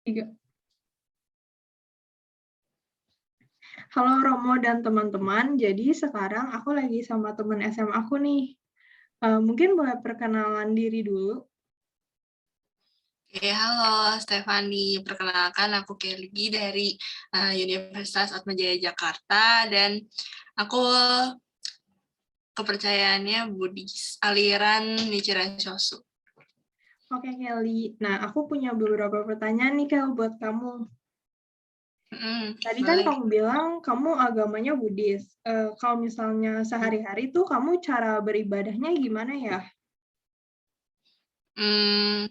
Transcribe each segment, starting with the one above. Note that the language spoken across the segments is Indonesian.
Tiga. Halo Romo dan teman-teman, jadi sekarang aku lagi sama teman SMA aku nih. Mungkin boleh perkenalan diri dulu. Oke, halo Stefani. Perkenalkan aku Kelly dari Universitas Atmajaya Jakarta dan aku kepercayaannya Buddhis, aliran Nichiren Shosu. Oke Kelly, nah aku punya beberapa pertanyaan nih Kel buat kamu. Tadi kan Boleh. kamu bilang kamu agamanya Buddhis. Kalau misalnya sehari-hari tuh kamu cara beribadahnya gimana ya? Hmm,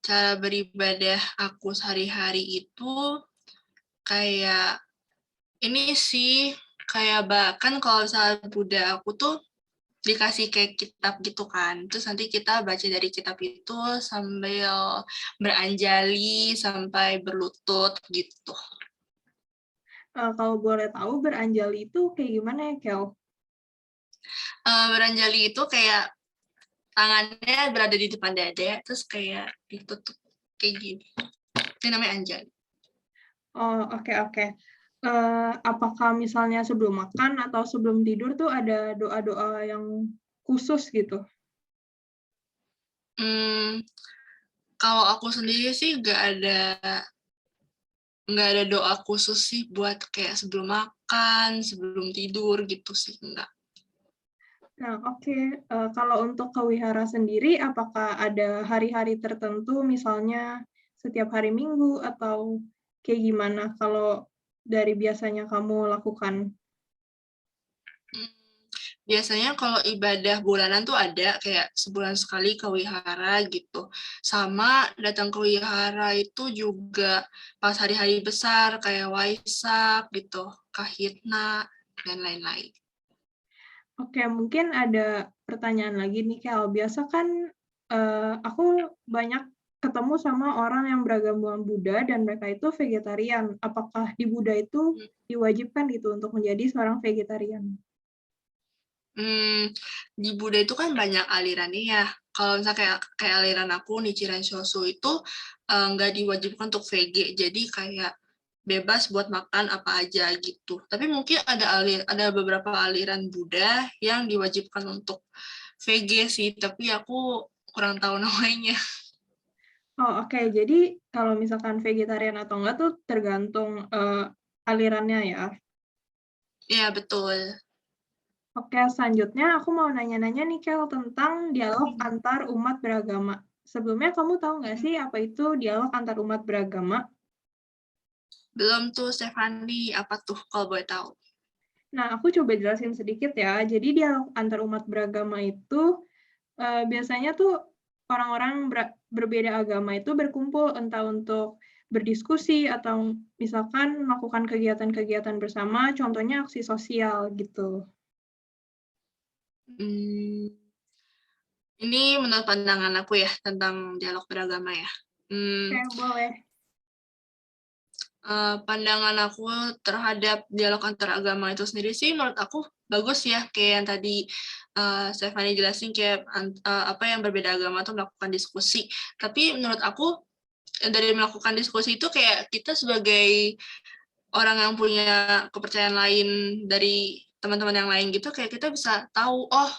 Cara beribadah aku sehari-hari itu kayak ini sih, kayak bahkan kalau misalnya Buddha aku tuh dikasih kayak kitab gitu kan. Terus nanti kita baca dari kitab itu sambil beranjali sampai berlutut gitu. Kalau boleh tahu beranjali itu kayak gimana ya Kel? Beranjali itu kayak tangannya berada di depan dada, terus kayak ditutup kayak gini. Ini namanya anjali. Oh oke oke. Apakah misalnya sebelum makan atau sebelum tidur tuh ada doa-doa yang khusus gitu? Hmm, Kalau aku sendiri sih nggak ada doa khusus sih buat kayak sebelum makan, sebelum tidur gitu sih enggak. Nah, oke. Kalau untuk kewihara sendiri, apakah ada hari-hari tertentu, misalnya setiap hari Minggu, atau kayak gimana kalau dari biasanya kamu lakukan? Hmm, Biasanya kalau ibadah bulanan tuh ada kayak sebulan sekali ke wihara gitu. Sama datang ke wihara itu juga pas hari-hari besar kayak Waisak gitu, Kahitna, dan lain-lain. Oke, mungkin ada pertanyaan lagi nih, Kel. Biasa kan aku banyak ketemu sama orang yang beragama Buddha dan mereka itu vegetarian. Apakah di Buddha itu diwajibkan gitu untuk menjadi seorang vegetarian? Hmm, di Buddha itu kan banyak alirannya ya. Kalau misalnya kayak aliran aku Nichiren Shosu itu nggak diwajibkan untuk VG, jadi kayak bebas buat makan apa aja gitu. Tapi mungkin ada beberapa aliran Buddha yang diwajibkan untuk VG sih, tapi aku kurang tahu namanya. Oh, oke. Jadi kalau misalkan vegetarian atau enggak tuh tergantung alirannya ya. Iya betul. Oke, selanjutnya aku mau nanya-nanya nih, Kel, tentang dialog antar umat beragama. Sebelumnya kamu tahu nggak sih apa itu dialog antar umat beragama? Belum tuh Stefani, apa tuh kalau boleh tahu? Nah, aku coba jelasin sedikit ya. Jadi dialog antar umat beragama itu biasanya tuh orang-orang berbeda agama itu berkumpul entah untuk berdiskusi atau misalkan melakukan kegiatan-kegiatan bersama, contohnya aksi sosial gitu. Hmm, ini menurut pandangan aku ya tentang dialog beragama ya. Oke, boleh. Pandangan aku terhadap dialog antar agama itu sendiri sih menurut aku bagus ya, kayak yang tadi Stephanie jelasin kayak apa yang berbeda agama tuh melakukan diskusi. Tapi menurut aku dari melakukan diskusi itu kayak kita sebagai orang yang punya kepercayaan lain dari teman-teman yang lain gitu, kayak kita bisa tahu, oh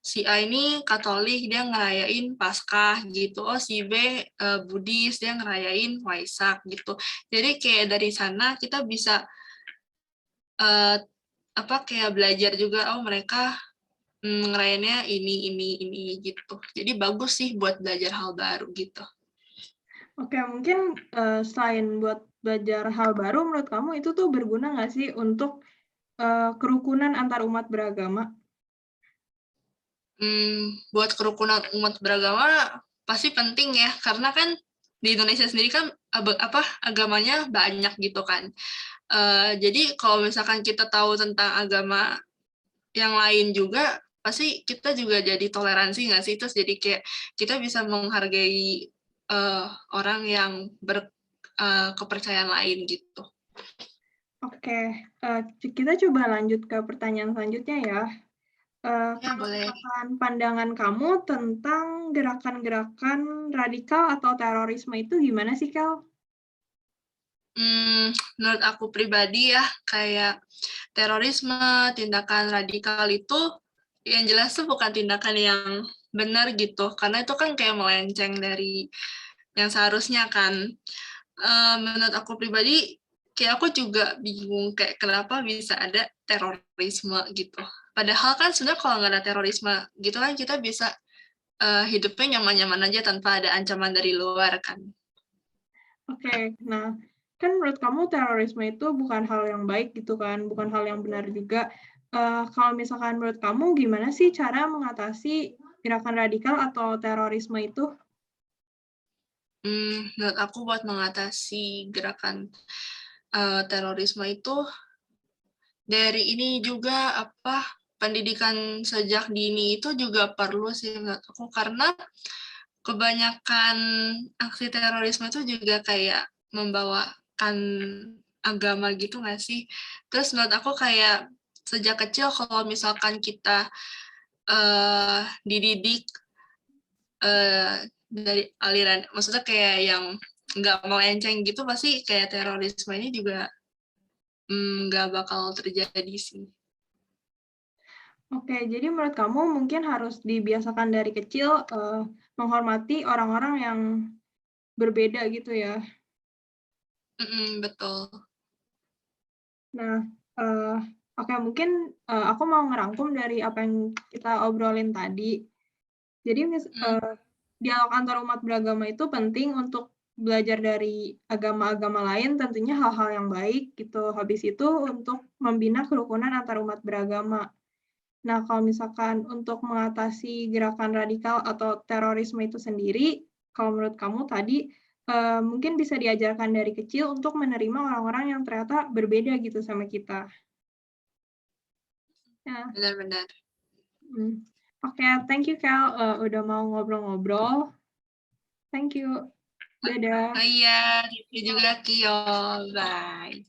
si A ini Katolik, dia ngerayain Paskah gitu. Oh si B Buddhis, dia ngerayain Waisak gitu. Jadi kayak dari sana kita bisa uh, apa kayak belajar juga, oh mereka ngerayainnya ini gitu. Jadi bagus sih buat belajar hal baru gitu. Oke, mungkin selain buat belajar hal baru, menurut kamu itu tuh berguna nggak sih untuk kerukunan antar umat beragama? Buat kerukunan umat beragama pasti penting ya, karena kan di Indonesia sendiri kan apa agamanya banyak gitu kan. Jadi kalau misalkan kita tahu tentang agama yang lain juga, pasti kita juga jadi toleransi nggak sih? Terus jadi kayak kita bisa menghargai orang yang berkepercayaan lain gitu. Oke, kita coba lanjut ke pertanyaan selanjutnya ya. Ya Kalau boleh. misalkan pandangan kamu tentang gerakan-gerakan radikal atau terorisme itu gimana sih, Kel? Menurut aku pribadi ya, kayak terorisme, tindakan radikal itu yang jelas tuh bukan tindakan yang benar gitu, karena itu kan kayak melenceng dari yang seharusnya kan. Menurut aku pribadi, kayak aku juga bingung kayak kenapa bisa ada terorisme gitu. Padahal kan sebenarnya kalau nggak ada terorisme gitu kan kita bisa hidupnya nyaman-nyaman aja tanpa ada ancaman dari luar kan. Oke, nah kan menurut kamu terorisme itu bukan hal yang baik gitu kan, bukan hal yang benar juga. Kalau misalkan menurut kamu gimana sih cara mengatasi gerakan radikal atau terorisme itu? Menurut aku buat mengatasi gerakan terorisme itu dari ini juga pendidikan sejak dini itu juga perlu sih menurut aku karena kebanyakan aksi terorisme itu juga kayak membawakan agama gitu nggak sih? Terus menurut aku kayak sejak kecil kalau misalkan kita dididik dari aliran, maksudnya kayak yang nggak melenceng gitu, pasti kayak terorisme ini juga nggak bakal terjadi sih. Oke, jadi menurut kamu mungkin harus dibiasakan dari kecil, menghormati orang-orang yang berbeda gitu ya? Betul. Nah, oke mungkin, aku mau ngerangkum dari apa yang kita obrolin tadi. Jadi Mm, dialog antar umat beragama itu penting untuk belajar dari agama-agama lain, tentunya hal-hal yang baik gitu. Habis itu untuk membina kerukunan antar umat beragama. Nah, kalau misalkan untuk mengatasi gerakan radikal atau terorisme itu sendiri, kalau menurut kamu tadi, mungkin bisa diajarkan dari kecil untuk menerima orang-orang yang ternyata berbeda gitu sama kita. Ya, Benar-benar. oke, thank you Kel, udah mau ngobrol-ngobrol. Thank you. Dadah. Oh iya, gitu juga Kio. Bye.